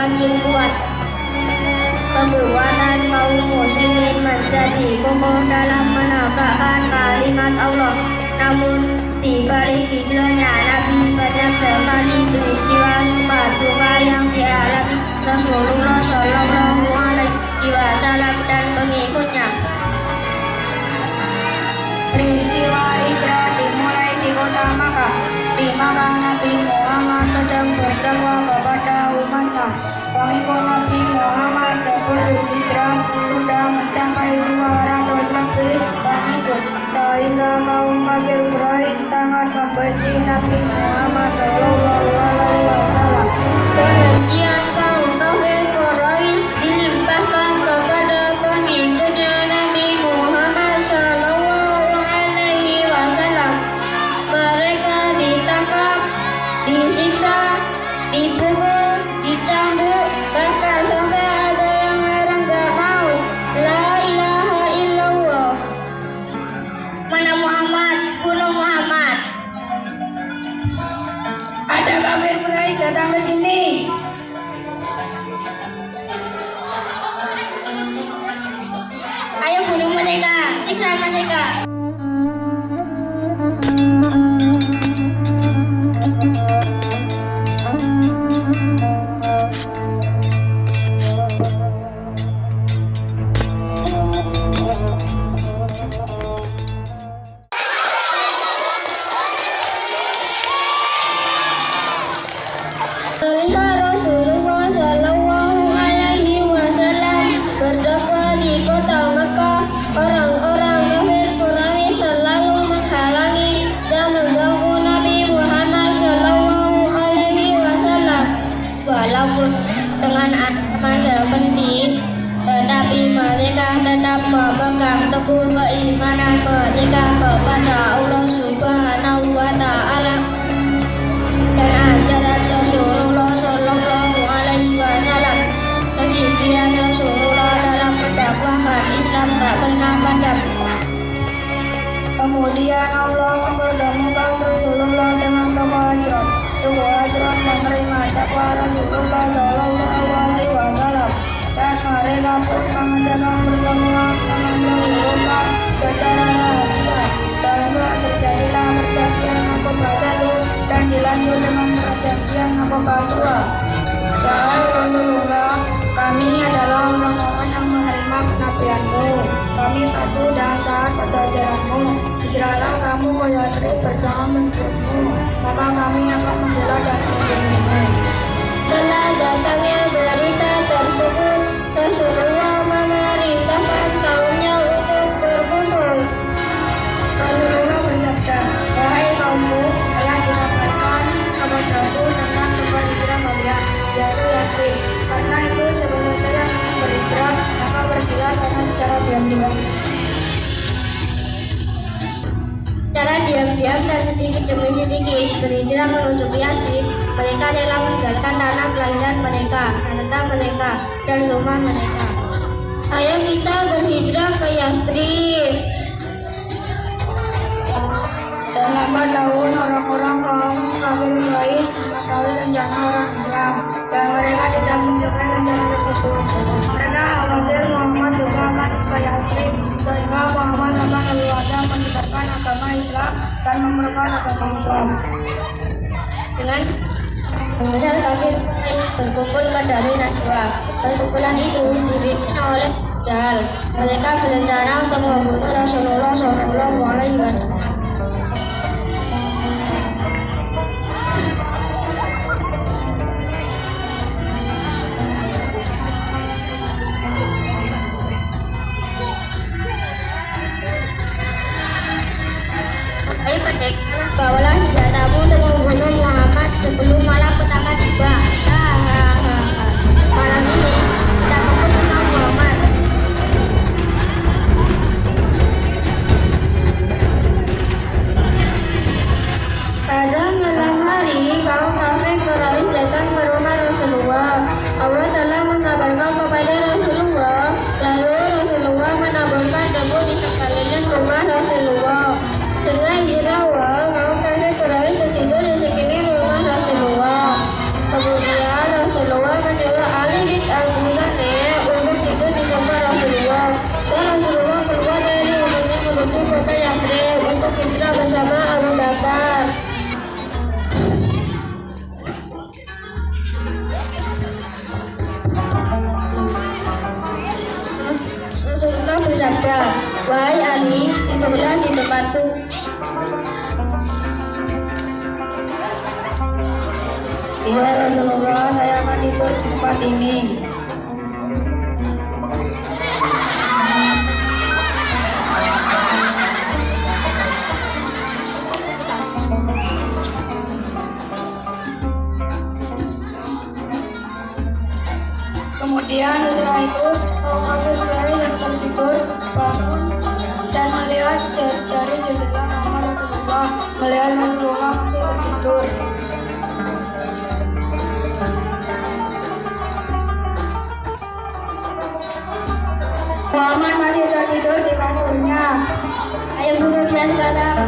semakin kuat. Kekuatan kaum muslimin menjadi kokoh dalam menegakkan kalimat Allah. Namun di balik hijrahnya Nabi, banyak sekali peristiwa suka duka yang dialami Rasulullah Shallallahu Alaihi Wasallam dan pengikutnya. Peristiwa hijrah dimulai di kota Makkah. Di Makkah Nabi Muhammad sedang berdakwah kepada umatnya. Pengikut Nabi Muhammad sebelum hijrah sudah mencapai 200 lebih pengikut, sehingga kaum kafir Quraisy sangat membenci Nabi Muhammad Shallallahu Alaihi Wasallam. Kebencian kaum kafir Quraisy dilimpahkan kepada pengikutnya Nabi Muhammad Shallallahu Alaihi Wasallam. Mereka ditangkap, disiksa, dipukul, dicambuk, bahkan sampai ada yang merang gak mau la ilaha illallah. Mana Muhammad? Bunuh Muhammad. Ada kafir Quraisy datang ke sini. Ayo bunuh mereka, siksa mereka. Rasulullah Shallallahu Alaihi Wasallam berdakwah di kota Makkah. Orang-orang kafir Quraisy selalu menghalangi dan mengganggu Nabi Muhammad Shallallahu Alaihi Wasallam. Walaupun dengan masa penting, tetapi mereka tetap memegang teguh keimanan mereka kepada Allah Subhanahu wa Ta'ala dan ajaran Rasulullah Shallallahu Alaihi Wasallam. Kegigihan Rasulullah dalam mendakwahkan Islam tak pernah padam. Kemudian Allah mempertemukan Rasulullah dengan tokoh Hajrat. Tokoh Hajrat menerima dakwah Rasulullah Shallallahu Alaihi Wasallam dan mereka pun mengadakan pertemuan dengan Rasulullah secara rahasia. Sehingga terjadilah perjanjian Aqabah 1 dan dilanjut dengan perjanjian Aqabah 2. Wahai Rasulullah, kami adalah orang-orang yang menerima kenabianmu. Kami patuh dan taat pada ajaranmu. Hijrahlah kamu ke Yathrib bersama menurutmu, maka kami akan membela dan melindungimu. Setelah datangnya berita tersebut, Rasulullah memerintahkan kaumnya untuk berkumpul. Rasulullah bersabda, wahai kaumku, telah dikabarkan kepadaku tentang tempat hijrah kalian, yaitu Yathrib. Karena itu sebelum kalian berhijrah, maka pergilah sana secara diam-diam. Secara diam-diam dan sedikit demi sedikit berhijrah menuju ke Yathrib. Mereka rela meninggalkan tanah kelahiran mereka, harta mereka, dan rumah mereka. Ayo kita berhijrah ke Yathrib. Selama tahun orang-orang kaum kafir Quraisy mengetahui rencana orang Islam dan mereka tidak menyukai rencana tersebut. Mereka khawatir Muhammad juga akan ke Yathrib, sehingga Muhammad akan leluasa menyebarkan agama Islam dan memerangi agama Islam. Dengan besar kafir berkumpul ke Darul Nadwa. Perkumpulan itu dipimpin oleh Jahal. Mereka berencana untuk membunuh Rasulullah Shallallahu Alaihi Wasallam. Ayo pendek, bawalah senjatamu untuk membunuh Muhammad sebelum malam petaka tiba. Malam ini kita membunuh Muhammad. tidurlah di tempatku. Iya Rasulullah, saya akan tidur di tempat ini. Kemudian setelah itu kaum kafir yang tertidur bangun dan melihat dari jendela kamar Rasulullah, melihat Rasulullah masih tertidur. Muhammad masih tertidur di kasurnya. Ayo bunuh dia sekarang.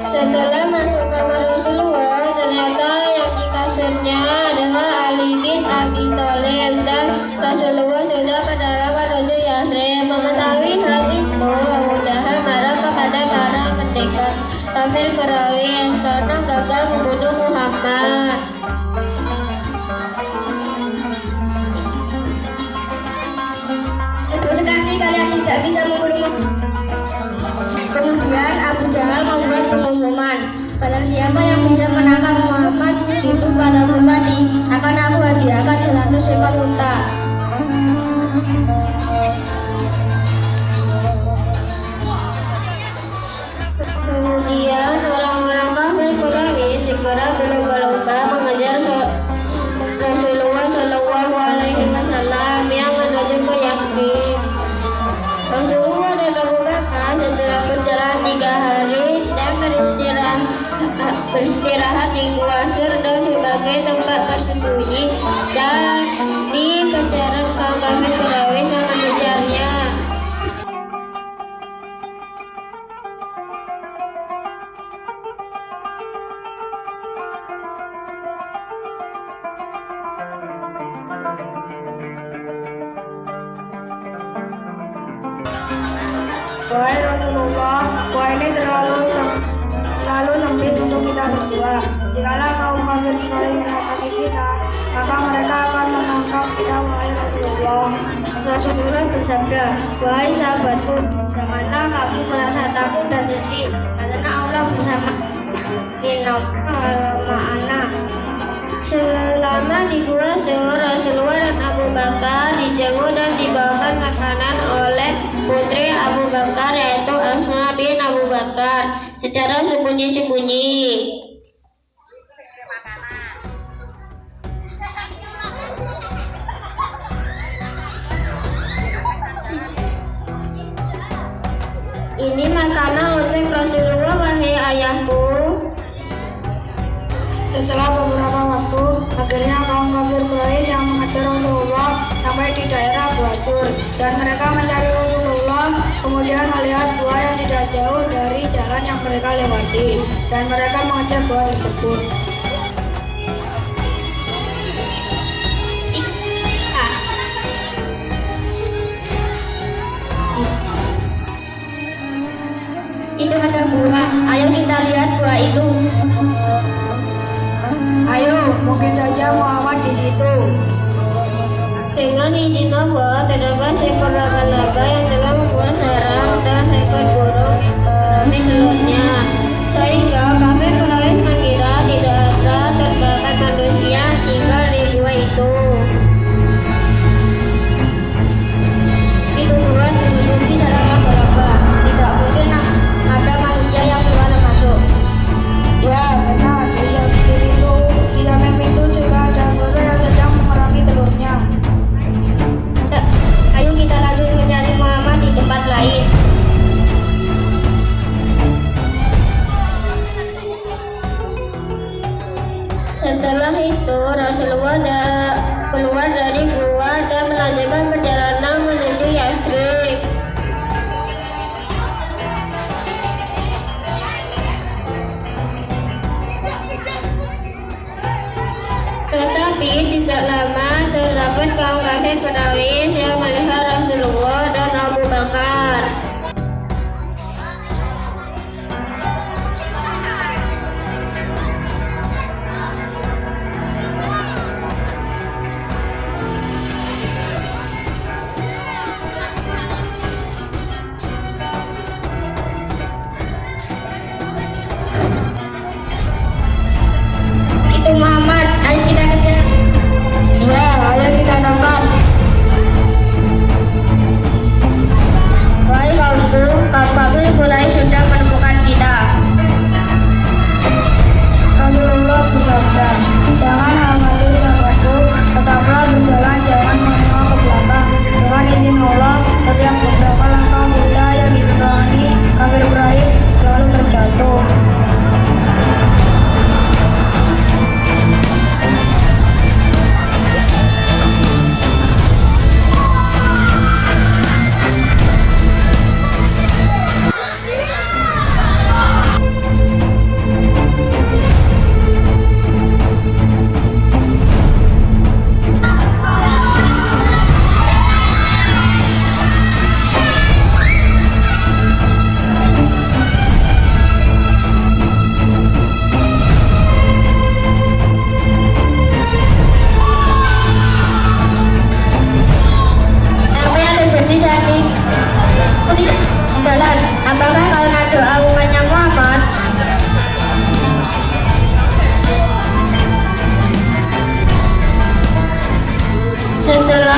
Setelah masuk kamar Rasulullah, ternyata yang di kasurnya adalah Ali bin Abi Thalib dan Rasulullah sudah mendatangi Rasul Yathrib. Mengetahui hal itu, Abu Jahal marah kepada para pendekar kafir Quraisy karena gagal membunuh Muhammad. Terus sekali kalian tidak bisa membunuh. Kemudian Abu Jahal membuat pengumuman, barang siapa yang bisa menangkap Muhammad itu pada mati, akan aku hadiahkan 100 ekor unta. Kemudian orang-orang kafir Quraisy segera berlomba-lomba mengejar Rasulullah Shallallahu Alaihi Wasallam yang menuju ke Yathrib. Rasulullah dan Abu Bakar setelah berjalan 3 hari dan beristirahat di Gua Sirdaus sebagai tempat bersembunyi dan di kejaran kaum kafir Quraisy yang mengejarnya. Wahai Rasulullah, gua ini terlalu sempit untuk kita berdua. Jikalau kaum kafir Quraisy mendapati kita, maka mereka akan menangkap kita. Wahai Rasulullah, Rasulullah bersabda, wahai sahabatku, janganlah kamu merasa takut dan sedih, karena Allah bersama ma'ana. Selama di Gua Sur, Rasulullah dan Abu Bakar dijamu dan dibawakan makanan oleh putri Abu Bakar, yaitu Asma bin Abu Bakar, secara sembunyi-sembunyi. Ini makanan untuk Rasulullah, wahai ayahku. Setelah beberapa waktu, akhirnya kaum kafir Quraisy yang mengejar Rasulullah sampai di daerah Gua Sur, dan mereka mencari Rasulullah, kemudian melihat gua yang tidak jauh dari jalan yang mereka lewati, dan mereka mengejar gua tersebut. Itu ada gua, ayo kita lihat gua itu. Ayo, mungkin saja Muhammad di situ. Dengan izin Allah, terdapat seekor laba-laba yang telah membuat sarang dan seekor burung yang telurnya, sehingga kafir Quraisy mengira tidak ada terdapat manusia tinggal di gua itu. Itu gua tertutupi sarang laba-laba, tidak mungkin ada manusia yang keluar dan masuk. Ya, benar, di samping pintu juga ada burung yang sedang mengerangi telurnya. Ayo kita lanjut mencari Muhammad di tempat lain. Setelah itu Rasulullah keluar dari gua dan melanjutkan perjalanan menuju Yathrib. Tetapi tidak lama terdapat kaum kafir Quraisy yang melihat Rasulullah dan Abu Bakar.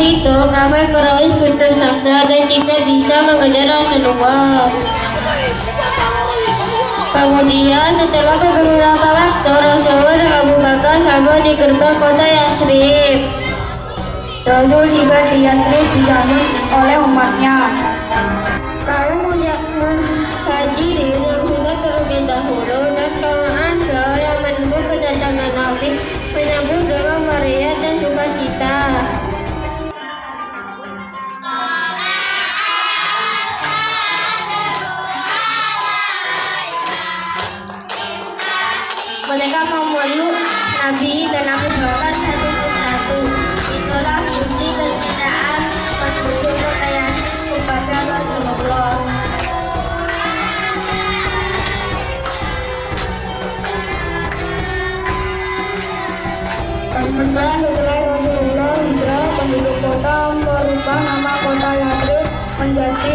itu kami terus putus asa dan tidak bisa mengejar Rasulullah. Kemudian setelah beberapa waktu Rasul dan Abu Bakar sampai di gerbang kota Yatsrib. Rasul tiba di Yatsrib disambut oleh umatnya. Kaum muhajirin yang sudah terlebih dahulu dan kaum Ansor yang menunggu kedatangan Nabi menyambut dengan meriah dan sukacita. Mereka memeluk Nabi dan Abu Bakar satu persatu. Itulah bukti kecintaan penduduk kota Yatsrib kepada Rasulullah. Setelah Rasulullah hijrah, penduduk kota merubah nama kota Yatsrib menjadi